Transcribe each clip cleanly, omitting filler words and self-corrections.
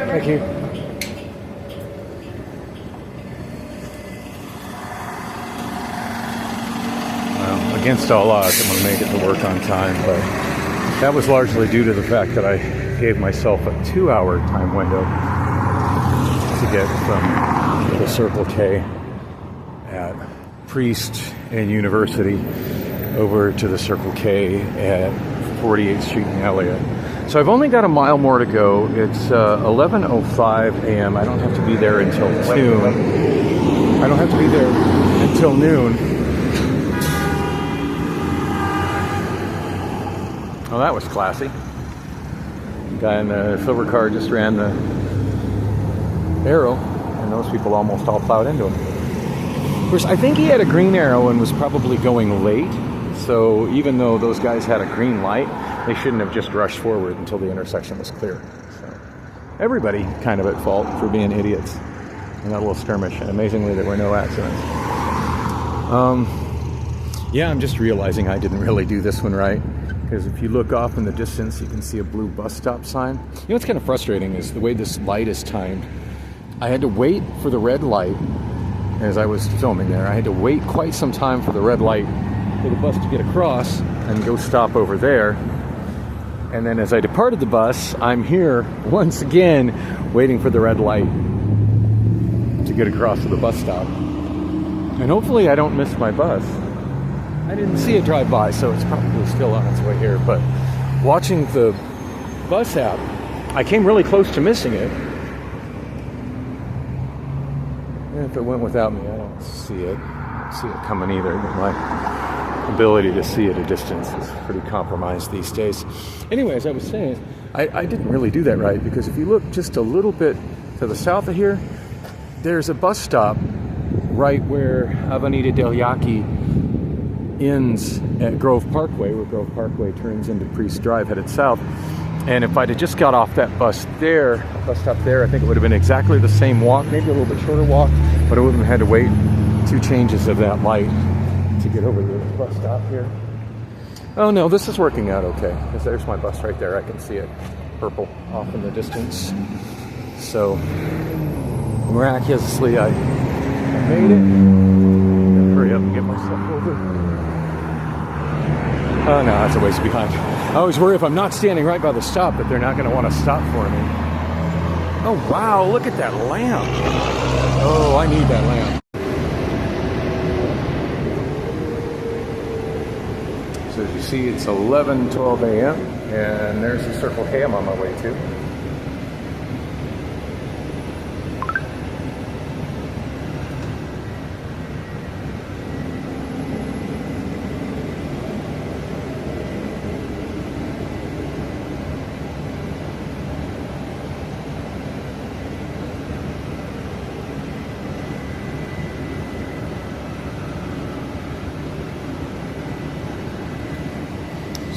Thank you. Well, against all odds, I'm going to make it to work on time, but that was largely due to the fact that I gave myself a 2-hour time window to get from the Circle K at Priest and University over to the Circle K at 48th Street in Elliott. So I've only got a mile more to go. It's 11:05 a.m. I don't have to be there until noon. I don't have to be there until noon. Oh, that was classy. The guy in the silver car just ran the arrow, and those people almost all plowed into him. Of course, I think he had a green arrow and was probably going late. So even though those guys had a green light, they shouldn't have just rushed forward until the intersection was clear. So everybody kind of at fault for being idiots in that little skirmish. And amazingly, there were no accidents. Yeah, I'm just realizing I didn't really do this one right. Because if you look off in the distance, you can see a blue bus stop sign. You know what's kind of frustrating is the way this light is timed. I had to wait for the red light as I was filming there. I had to wait quite some time for the red light for the bus to get across and go stop over there. And then as I departed the bus, I'm here once again waiting for the red light to get across to the bus stop. And hopefully I don't miss my bus. I didn't see it drive by, so it's probably still on its way here. But watching the bus app, I came really close to missing it. And if it went without me, I don't see it. I don't see it coming either. But my ability to see at a distance is pretty compromised these days. Anyway, as I was saying, I didn't really do that right, because if you look just a little bit to the south of here, there's a bus stop right where Avenida del Yaqui ends at Grove Parkway, where Grove Parkway turns into Priest Drive headed south. And if I'd have just got off that bus stop there, I think it would have been exactly the same walk, maybe a little bit shorter walk, but I wouldn't have had to wait 2 changes of that light to get over the bus stop here. Oh no, this is working out okay, because there's my bus right there. I can see it purple off in the distance. So miraculously I made it. Hurry up and get myself over. Oh no, that's a ways behind. I always worry if I'm not standing right by the stop that they're not going to want to stop for me. Oh wow, look at that lamp. Oh, I need that lamp. So as you see, it's 11:12 a.m. and there's the Circle K I'm on my way to.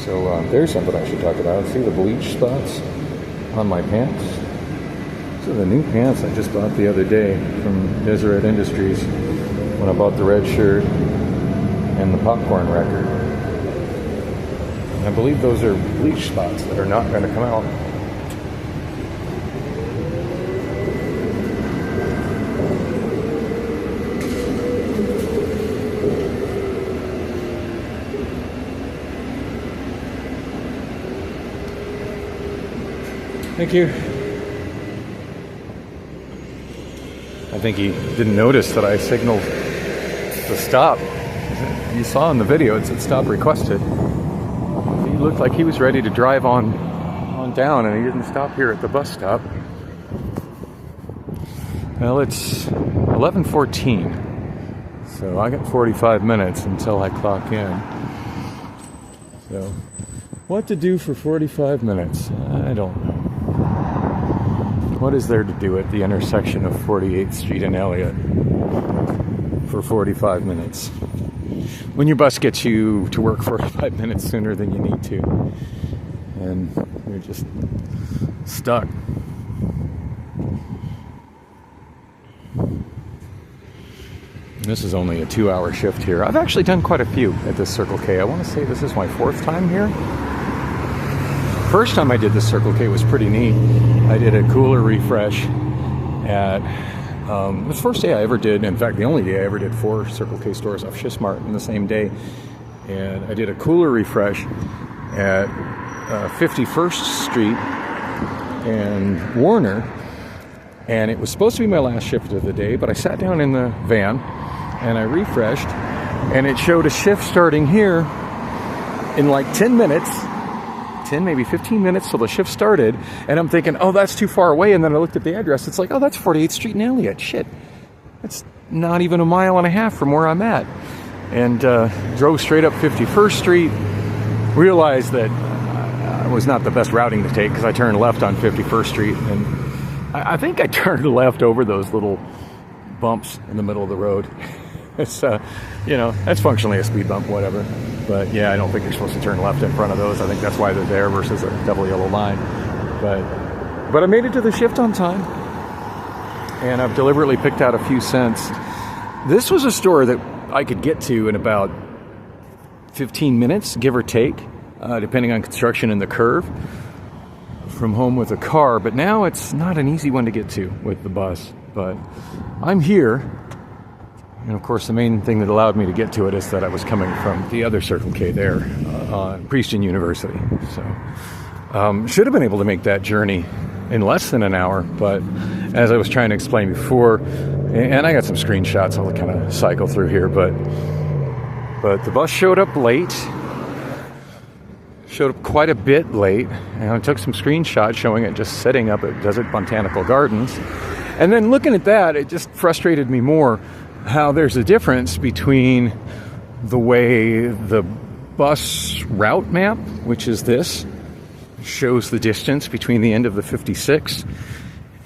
So there's something I should talk about. See the bleach spots on my pants? So the new pants I just bought the other day from Deseret Industries when I bought the red shirt and the popcorn record. And I believe those are bleach spots that are not going to come out. Thank you. I think he didn't notice that I signaled to stop. You saw in the video it said stop requested. He looked like he was ready to drive on down, and he didn't stop here at the bus stop. Well, it's 11:14, so I got 45 minutes until I clock in. So, what to do for 45 minutes? I don't know. What is there to do at the intersection of 48th Street and Elliott for 45 minutes? When your bus gets you to work 45 minutes sooner than you need to, and you're just stuck. This is only a 2-hour shift here. I've actually done quite a few at this Circle K. I want to say this is my 4th time here. first time I did the Circle K was pretty neat. I did a cooler refresh at, it was the first day I ever did, in fact the only day I ever did 4 Circle K stores off Schismart in the same day. And I did a cooler refresh at 51st Street and Warner. And it was supposed to be my last shift of the day, but I sat down in the van and I refreshed, and it showed a shift starting here in like 10 minutes, 10, maybe 15 minutes till the shift started. And I'm thinking, oh, that's too far away. And then I looked at the address. It's like, oh, that's 48th Street and Elliott. Shit. It's not even a mile and a half from where I'm at. And drove straight up 51st Street. Realized that was not the best routing to take because I turned left on 51st Street. And I think I turned left over those little bumps in the middle of the road. It's, you know, that's functionally a speed bump, whatever. But yeah, I don't think you're supposed to turn left in front of those. I think that's why they're there versus a double yellow line. But I made it to the shift on time. And I've deliberately picked out a few cents. This was a store that I could get to in about 15 minutes, give or take, depending on construction and the curve, from home with a car. But now it's not an easy one to get to with the bus. But I'm here. And of course, the main thing that allowed me to get to it is that I was coming from the other Circle K there, Princeton University. So should have been able to make that journey in less than an hour. But as I was trying to explain before, and I got some screenshots I'll kind of cycle through here, but the bus showed up late. Showed up quite a bit late, and I took some screenshots showing it just sitting up at Desert Botanical Gardens. And then looking at that, it just frustrated me more how there's a difference between the way the bus route map, which is this, shows the distance between the end of the 56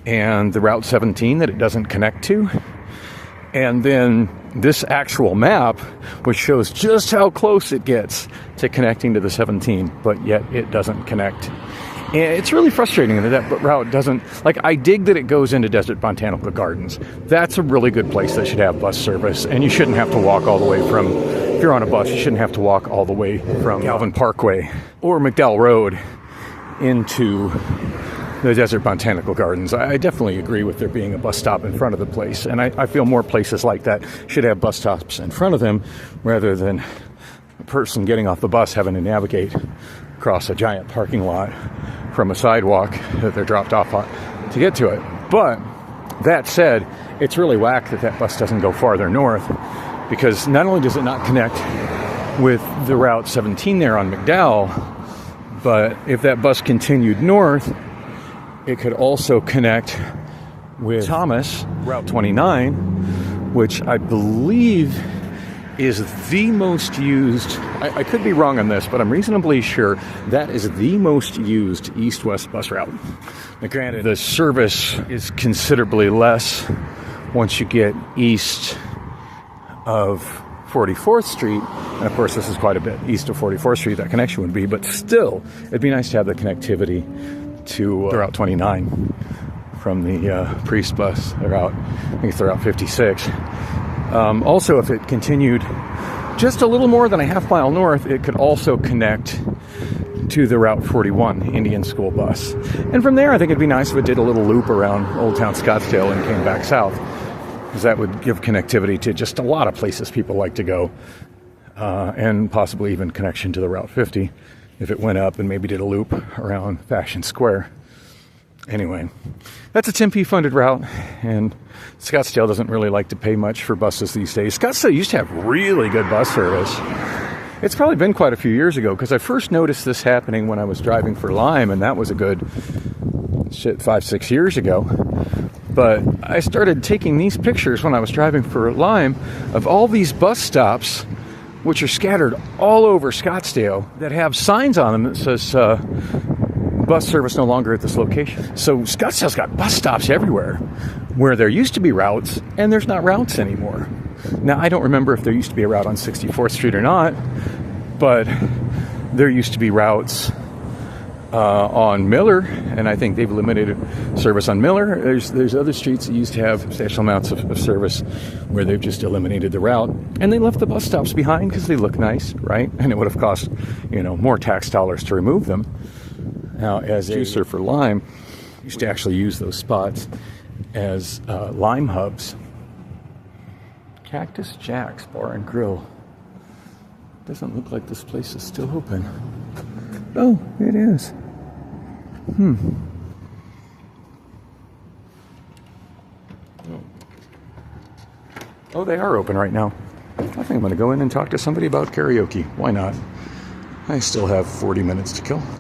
and the Route 17 that it doesn't connect to. And then this actual map, which shows just how close it gets to connecting to the 17, but yet it doesn't connect. And it's really frustrating that route doesn't, like, I dig that it goes into Desert Botanical Gardens. That's a really good place that should have bus service, and you shouldn't have to walk all the way from, if you're on a bus, you shouldn't have to walk all the way from Galvin Parkway or McDowell Road into the Desert Botanical Gardens. I definitely agree with there being a bus stop in front of the place, and I feel more places like that should have bus stops in front of them rather than a person getting off the bus having to navigate across a giant parking lot from a sidewalk that they're dropped off on to get to it. But that said, it's really whack that bus doesn't go farther north, because not only does it not connect with the Route 17 there on McDowell, but if that bus continued north, it could also connect with Thomas, Route 29, which I believe is the most used, I could be wrong on this, but I'm reasonably sure that is the most used east-west bus route. Now, granted, the service is considerably less once you get east of 44th Street, and of course this is quite a bit east of 44th Street, that connection would be, but still, it'd be nice to have the connectivity to Route 29 from the Priest bus, I think it's Route 56. Also, if it continued just a little more than a half mile north, it could also connect to the Route 41 Indian School bus. And from there, I think it'd be nice if it did a little loop around Old Town Scottsdale and came back south, because that would give connectivity to just a lot of places people like to go, and possibly even connection to the Route 50 if it went up and maybe did a loop around Fashion Square. Anyway, that's a Tempe funded route, and Scottsdale doesn't really like to pay much for buses these days. Scottsdale used to have really good bus service. It's probably been quite a few years ago, because I first noticed this happening when I was driving for Lime, and that was a good 5-6 years ago. But I started taking these pictures when I was driving for Lime of all these bus stops, which are scattered all over Scottsdale, that have signs on them that says bus service no longer at this location. So Scottsdale's got bus stops everywhere where there used to be routes, and there's not routes anymore. Now, I don't remember if there used to be a route on 64th Street or not, but there used to be routes on Miller, and I think they've eliminated service on Miller. There's other streets that used to have substantial amounts of service where they've just eliminated the route, and they left the bus stops behind because they look nice, right? And it would have cost, more tax dollars to remove them. Now, as a juicer for lime, I used to actually use those spots as lime hubs. Cactus Jack's Bar and Grill. Doesn't look like this place is still open. Oh, it is. Oh, they are open right now. I think I'm going to go in and talk to somebody about karaoke. Why not? I still have 40 minutes to kill.